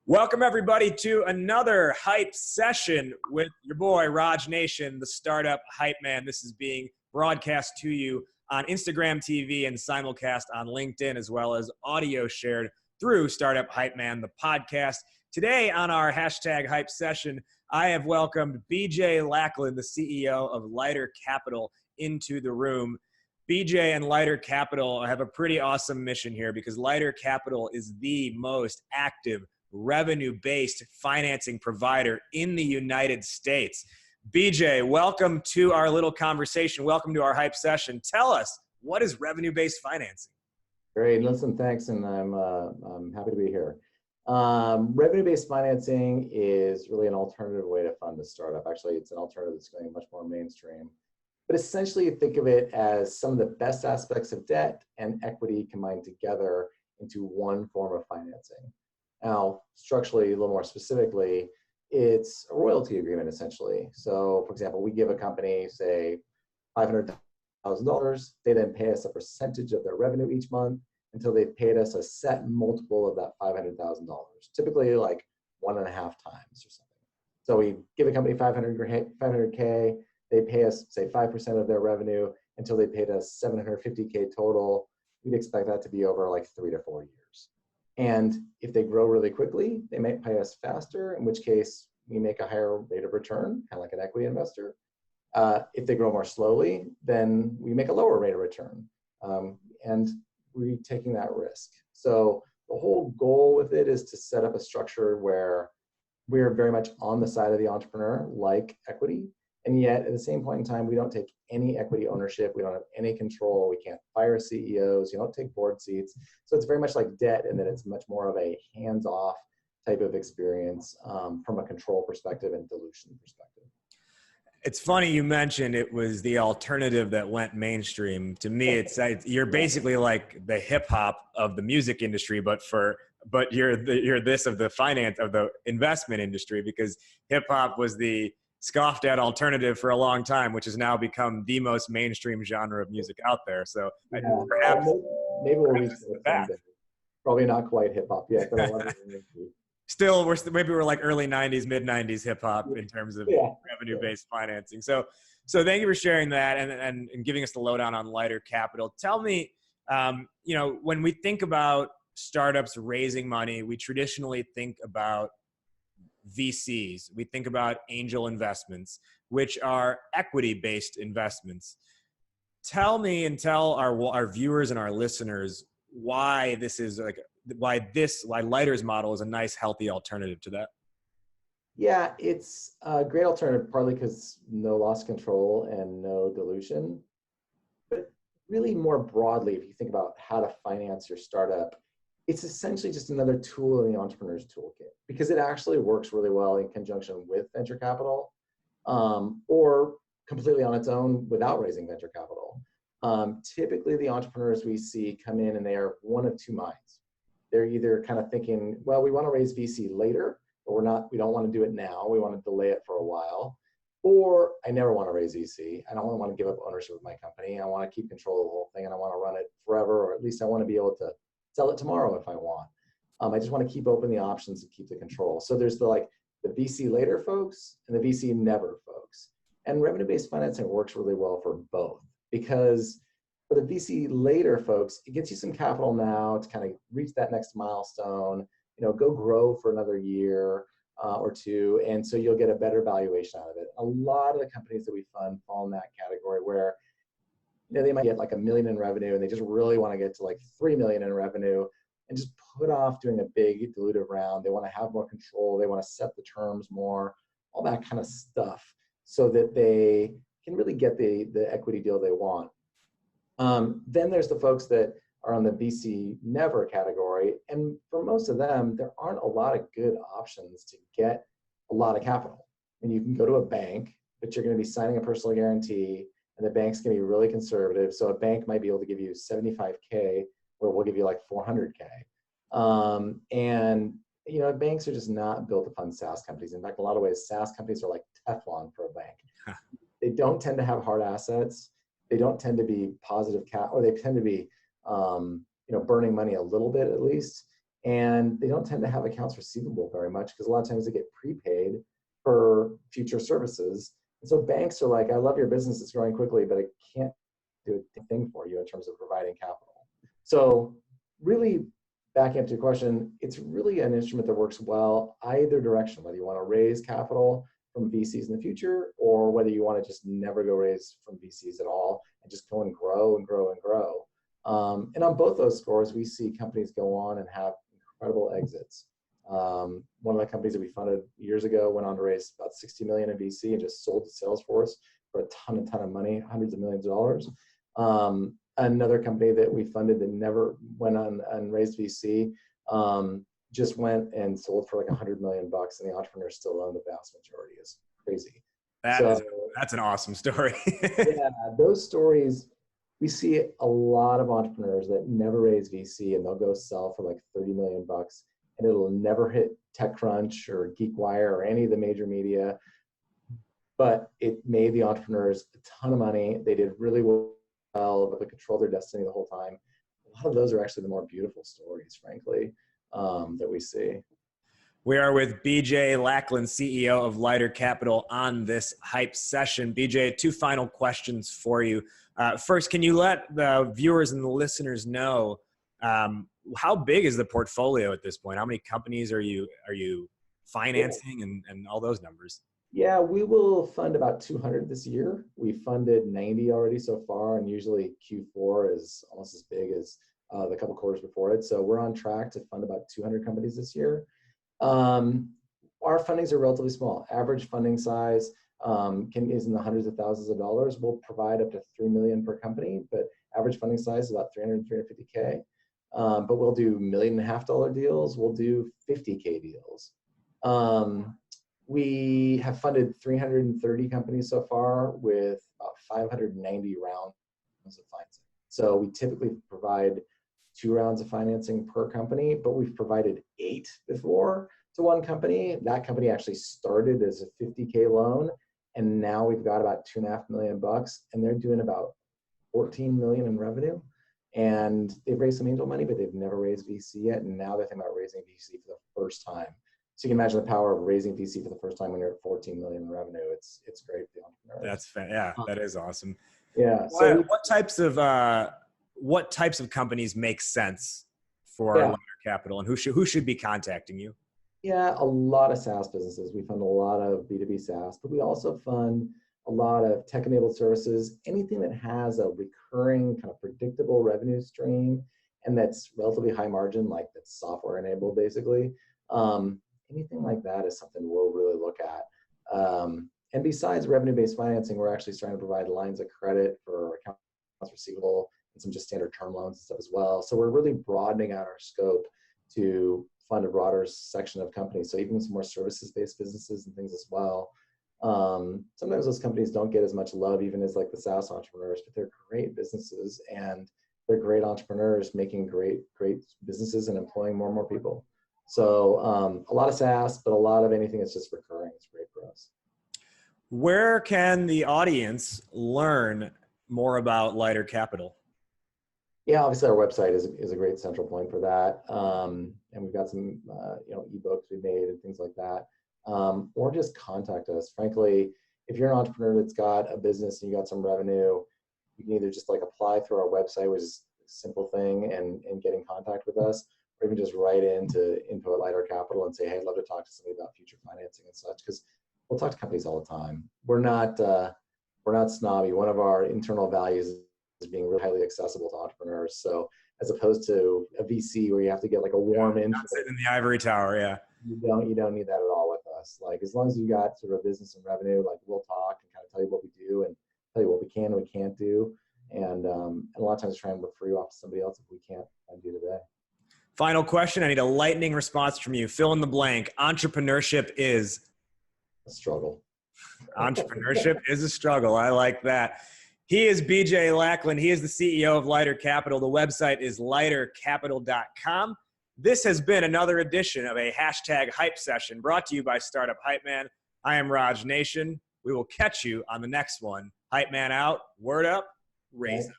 Welcome, everybody, to another hype session with your boy, Raj Nation, the startup hype man. This is being broadcast to you on Instagram TV and simulcast on LinkedIn, as well as audio shared through Startup Hype Man, the podcast. Today on our hashtag hype session, I have welcomed BJ Lackland, the CEO of Lighter Capital, into the room. BJ and Lighter Capital have a pretty awesome mission here because Lighter Capital is the most active revenue-based financing provider in the United States. BJ, welcome to our little conversation. Welcome to our hype session. Tell us, what is revenue-based financing? Great. Listen, thanks, and I'm happy to be here. Revenue-based financing is really an alternative way to fund a startup. Actually, it's an alternative that's going much more mainstream. But essentially, think of it as some of the best aspects of debt and equity combined together into one form of financing. Now, structurally, a little more specifically, it's a royalty agreement, essentially. So, for example, we give a company, say, $500,000. They then pay us a percentage of their revenue each month until they've paid us a set multiple of that $500,000, typically like 1.5 times or something. So we give a company $500K. They pay us, say, 5% of their revenue until they paid us $750K total. We'd expect that to be over like 3 to 4 years. And if they grow really quickly, they might pay us faster, in which case we make a higher rate of return, kind of like an equity investor. If they grow more slowly, then we make a lower rate of return. And we're taking that risk. So the whole goal with it is to set up a structure where we're very much on the side of the entrepreneur, like equity. And yet, at the same point in time, we don't take any equity ownership. We don't have any control. We can't fire CEOs. You don't take board seats. So it's very much like debt, in that it's much more of a hands-off type of experience from a control perspective and dilution perspective. It's funny you mentioned it was the alternative that went mainstream. To me, it's you're basically like the hip hop of the music industry, but you're this of the finance of the investment industry, because hip hop was the scoffed at alternative for a long time, which has now become the most mainstream genre of music out there. So perhaps maybe we'll reach that. Probably not quite hip hop yet, but I love it. Still, maybe we're like early 90s, mid 90s hip hop in terms of revenue-based financing. So thank you for sharing that and giving us the lowdown on Lighter Capital. Tell me, when we think about startups raising money, we traditionally think about VCs. We think about angel investments, which are equity-based investments. Tell me and tell our viewers and our listeners why Lighter's model is a nice, healthy alternative to that. Yeah, it's a great alternative, partly because no loss control and no dilution. But really more broadly, if you think about how to finance your startup, it's essentially just another tool in the entrepreneur's toolkit, because it actually works really well in conjunction with venture capital, or completely on its own without raising venture capital. Typically, the entrepreneurs we see come in and they are one of two minds. They're either kind of thinking, well, we want to raise VC later, but we don't want to do it now. We want to delay it for a while. Or I never want to raise VC. I don't want to give up ownership of my company. I want to keep control of the whole thing, and I want to run it forever, or at least I want to be able to sell it tomorrow if I want. I just want to keep open the options and keep the control. So there's the VC later folks and the VC never folks. And revenue-based financing works really well for both, because for the VC later folks, it gets you some capital now to kind of reach that next milestone, go grow for another year or two. And so you'll get a better valuation out of it. A lot of the companies that we fund fall in that category where they might get like $1 million in revenue and they just really want to get to like $3 million in revenue and just put off doing a big dilutive round. They want to have more control. They want to set the terms more, all that kind of stuff, so that they can really get the equity deal they want. Then there's the folks that are on the VC never category. And for most of them, there aren't a lot of good options to get a lot of capital. And you can go to a bank, but you're going to be signing a personal guarantee, and the bank's going to be really conservative. So a bank might be able to give you $75K, where we'll give you like $400K. Banks are just not built to fund SaaS companies. In fact, a lot of ways, SaaS companies are like Teflon for a bank. They don't tend to have hard assets. They don't tend to be positive or they tend to be, burning money a little bit at least. and they don't tend to have accounts receivable very much because a lot of times they get prepaid for future services. And so banks are like, I love your business, it's growing quickly, but I can't do a thing for you in terms of providing capital. So really, backing up to your question, it's really an instrument that works well either direction, whether you want to raise capital from VCs in the future, or whether you want to just never go raise from VCs at all and just go and grow and grow and grow. And on both those scores, we see companies go on and have incredible exits. One of the companies that we funded years ago went on to raise about 60 million in VC and just sold to Salesforce for a ton of money, hundreds of millions of dollars. Another company that we funded that never went on and raised VC just went and sold for like $100 million, and the entrepreneur still owned the vast majority. Is crazy. That's an awesome story. Yeah, those stories, we see a lot of entrepreneurs that never raise VC and they'll go sell for like $30 million, and it'll never hit TechCrunch or GeekWire or any of the major media, but it made the entrepreneurs a ton of money. They did really well, but they controlled their destiny the whole time. A lot of those are actually the more beautiful stories, frankly, that we see. We are with BJ Lackland, CEO of Lighter Capital, on this hype session. BJ, two final questions for you. First, can you let the viewers and the listeners know how big is the portfolio at this point? How many companies are you financing, and all those numbers? Yeah, we will fund about 200 this year. We funded 90 already so far, and usually Q4 is almost as big as the couple quarters before it. So we're on track to fund about 200 companies this year. Our fundings are relatively small. Average funding size is in the hundreds of thousands of dollars. We'll provide up to $3 million per company, but average funding size is about $300,000 to $350,000. But we'll do $1.5 million deals. We'll do $50,000 deals. We have funded 330 companies so far with about 590 rounds of financing. So we typically provide 2 rounds of financing per company, but we've provided 8 before to one company. That company actually started as a $50,000 loan, and now we've got about $2.5 million, and they're doing about $14 million in revenue. And they've raised some angel money, but they've never raised VC yet, and now they're thinking about raising VC for the first time. So you can imagine the power of raising VC for the first time when you're at 14 million in revenue. It's great for the entrepreneurs. That is awesome. Yeah. So what types of companies make sense for Lighter Capital, and who should be contacting you? Yeah, a lot of SaaS businesses. We fund a lot of B2B SaaS, but we also fund a lot of tech-enabled services, anything that has a recurring kind of predictable revenue stream and that's relatively high margin, like that's software enabled basically. Anything like that is something we'll really look at. And besides revenue-based financing, we're actually starting to provide lines of credit for accounts receivable and some just standard term loans and stuff as well. So we're really broadening out our scope to fund a broader section of companies. So even some more services-based businesses and things as well. Sometimes those companies don't get as much love even as like the SaaS entrepreneurs, but they're great businesses and they're great entrepreneurs making great businesses and employing more and more people. So a lot of SaaS, but a lot of anything that's just recurring is great for us. Where can the audience learn more about Lighter Capital? Yeah, obviously our website is a great central point for that. And we've got some ebooks we made and things like that. Or just contact us. Frankly, if you're an entrepreneur that's got a business and you got some revenue, you can either just like apply through our website, which is a simple thing, and get in contact with us, or even just write into info at Lighter Capital and say, hey, I'd love to talk to somebody about future financing and such, because we'll talk to companies all the time. We're not snobby. One of our internal values is being really highly accessible to entrepreneurs. So as opposed to a VC where you have to get like a warm intro. Not sitting in the ivory tower, yeah. You don't need that at all with us. Like as long as you got sort of business and revenue, like we'll talk and kind of tell you what we do and tell you what we can and we can't do. And a lot of times try and refer you off to somebody else if we can't do today. Final question. I need a lightning response from you. Fill in the blank. Entrepreneurship is a struggle. Entrepreneurship is a struggle. I like that. He is BJ Lackland. He is the CEO of Lighter Capital. The website is lightercapital.com. This has been another edition of a #hype session brought to you by Startup Hype Man. I am Raj Nation. We will catch you on the next one. Hype Man out. Word up. Raise up.